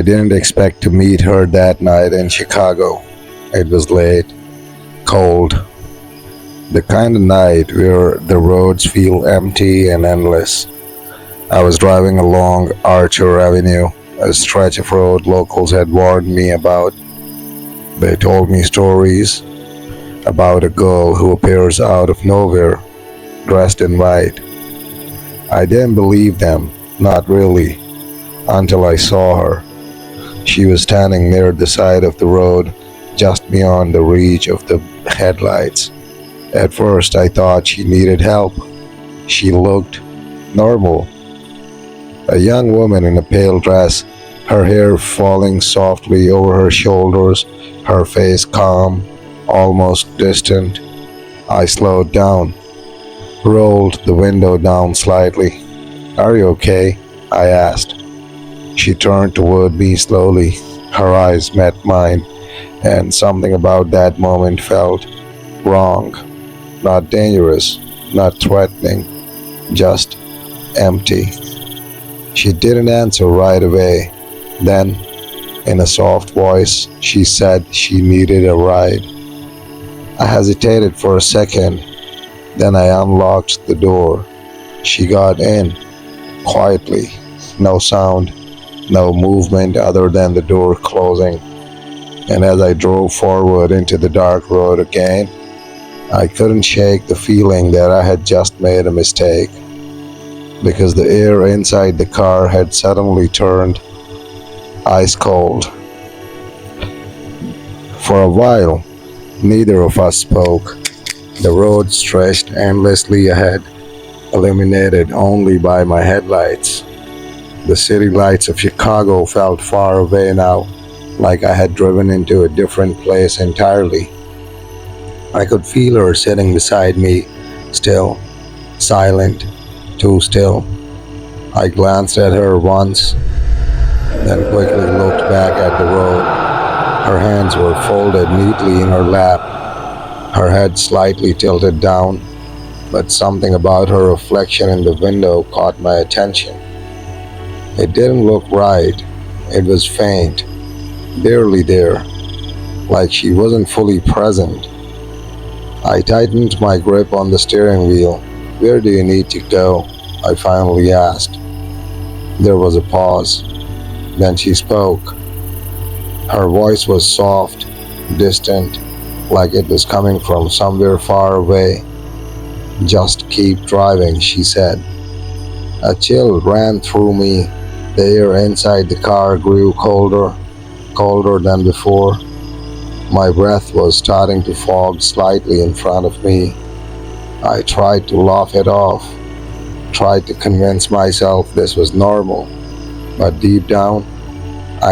didn't expect to meet her that night in Chicago. It was late, cold, the kind of night where the roads feel empty and endless. I was driving along Archer Avenue, a stretch of road locals had warned me about. They told me stories about a girl who appears out of nowhere, dressed in white. I didn't believe them, not really, until I saw her. She was standing near the side of the road, just beyond the reach of the headlights. At first, I thought she needed help. She looked normal. A young woman in a pale dress, her hair falling softly over her shoulders, her face calm, almost distant. I slowed down, rolled the window down slightly. "Are you okay?" I asked. She turned toward me slowly. Her eyes met mine, and something about that moment felt wrong. Not dangerous, not threatening, just empty. She didn't answer right away. Then, in a soft voice, she said she needed a ride. I hesitated for a second, then I unlocked the door. She got in, quietly, no sound, no movement other than the door closing. And as I drove forward into the dark road again, I couldn't shake the feeling that I had just made a mistake, because the air inside the car had suddenly turned ice cold. For a while, neither of us spoke. The road stretched endlessly ahead, illuminated only by my headlights. The city lights of Chicago felt far away now, like I had driven into a different place entirely. I could feel her sitting beside me, still, silent, too still. I glanced at her once, then quickly looked back at the road. Her hands were folded neatly in her lap, her head slightly tilted down, but something about her reflection in the window caught my attention. It didn't look right. It was faint, barely there, like she wasn't fully present. I tightened my grip on the steering wheel. "Where do you need to go?" I finally asked. There was a pause. Then she spoke. Her voice was soft, distant, like it was coming from somewhere far away. "Just keep driving," she said. A chill ran through me. The air inside the car grew colder, colder than before. My breath was starting to fog slightly in front of me. I tried to laugh it off, tried to convince myself this was normal, but deep down,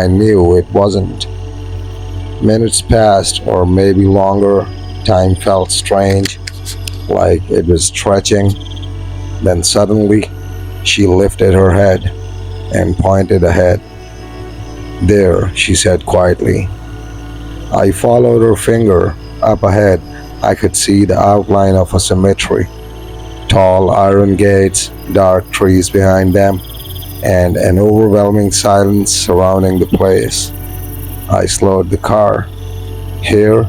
I knew it wasn't. Minutes passed, or maybe longer. Time felt strange, like it was stretching. Then suddenly, she lifted her head and pointed ahead. "There," she said quietly. I followed her finger. Up ahead, I could see the outline of a cemetery. Tall iron gates, dark trees behind them, and an overwhelming silence surrounding the place. I slowed the car. "Here?"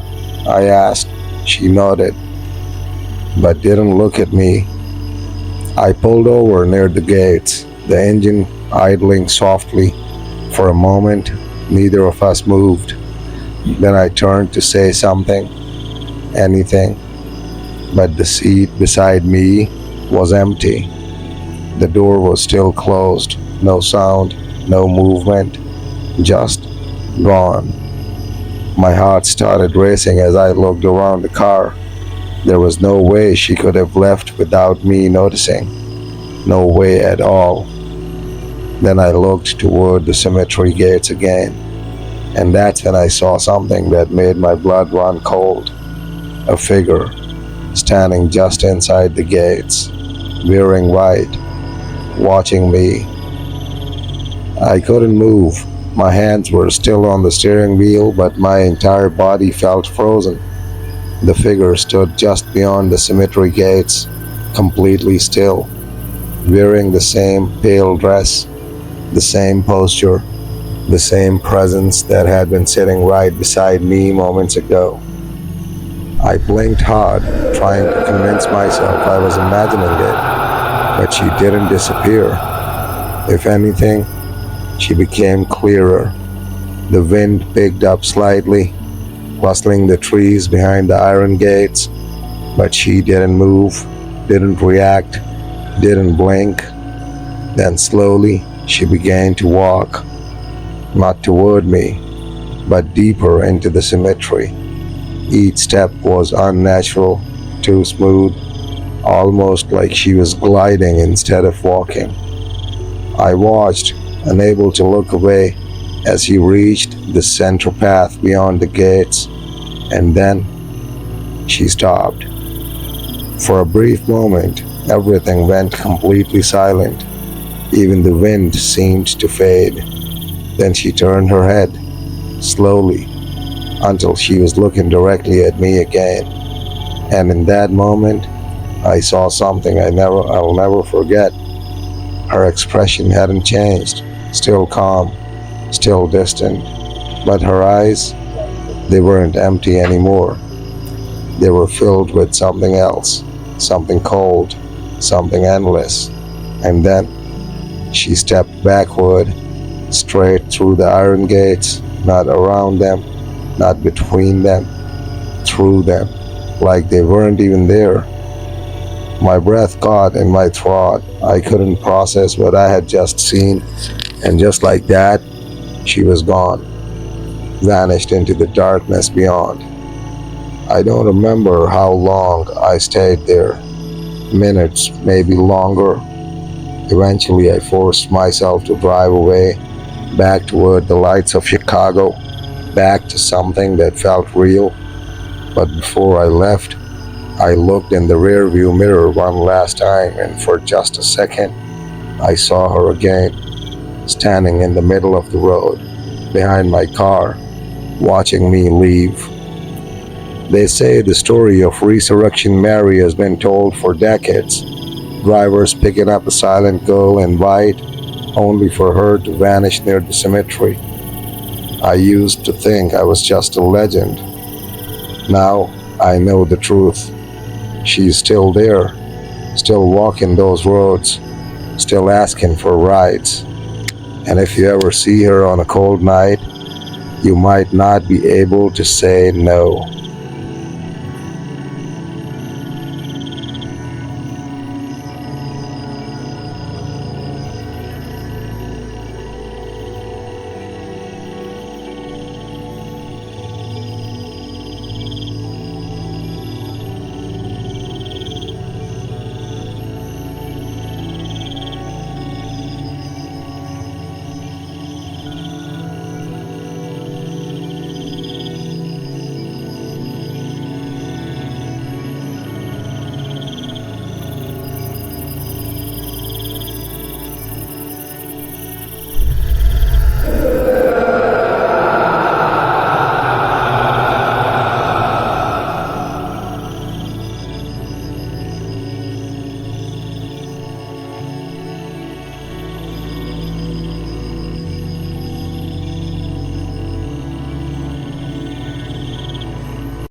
I asked. She nodded, but didn't look at me. I pulled over near the gates, the engine idling softly. For a moment, neither of us moved. Then I turned to say something, anything, but the seat beside me was empty. The door was still closed, no sound, no movement, just gone. My heart started racing as I looked around the car. There was no way she could have left without me noticing. No way at all. Then I looked toward the cemetery gates again, and that's when I saw something that made my blood run cold. A figure, standing just inside the gates, wearing white, watching me. I couldn't move. My hands were still on the steering wheel, but my entire body felt frozen. The figure stood just beyond the cemetery gates, completely still, wearing the same pale dress, the same posture, the same presence that had been sitting right beside me moments ago. I blinked hard, trying to convince myself I was imagining it, but she didn't disappear. If anything, she became clearer. The wind picked up slightly, rustling the trees behind the iron gates, but she didn't move, didn't react, didn't blink. Then slowly, she began to walk, not toward me, but deeper into the cemetery. Each step was unnatural, too smooth, almost like she was gliding instead of walking. I watched, unable to look away, as he reached the center path beyond the gates, and then she stopped. For a brief moment, everything went completely silent. Even the wind seemed to fade. Then she turned her head, slowly, until she was looking directly at me again. And in that moment, I saw something I'll never forget. Her expression hadn't changed, still calm, still distant, but her eyes, they weren't empty anymore. They were filled with something else, something cold, something endless. And then she stepped backward, straight through the iron gates, not around them, not between them, through them, like they weren't even there. My breath caught in my throat. I couldn't process what I had just seen, and just like that, she was gone, vanished into the darkness beyond. I don't remember how long I stayed there. Minutes, maybe longer. Eventually, I forced myself to drive away, back toward the lights of Chicago, back to something that felt real. But before I left, I looked in the rearview mirror one last time, and for just a second, I saw her again, standing in the middle of the road, behind my car, watching me leave. They say the story of Resurrection Mary has been told for decades. Drivers picking up a silent girl in white, only for her to vanish near the cemetery. I used to think I was just a legend. Now I know the truth. She's still there, still walking those roads, still asking for rides. And if you ever see her on a cold night, you might not be able to say no.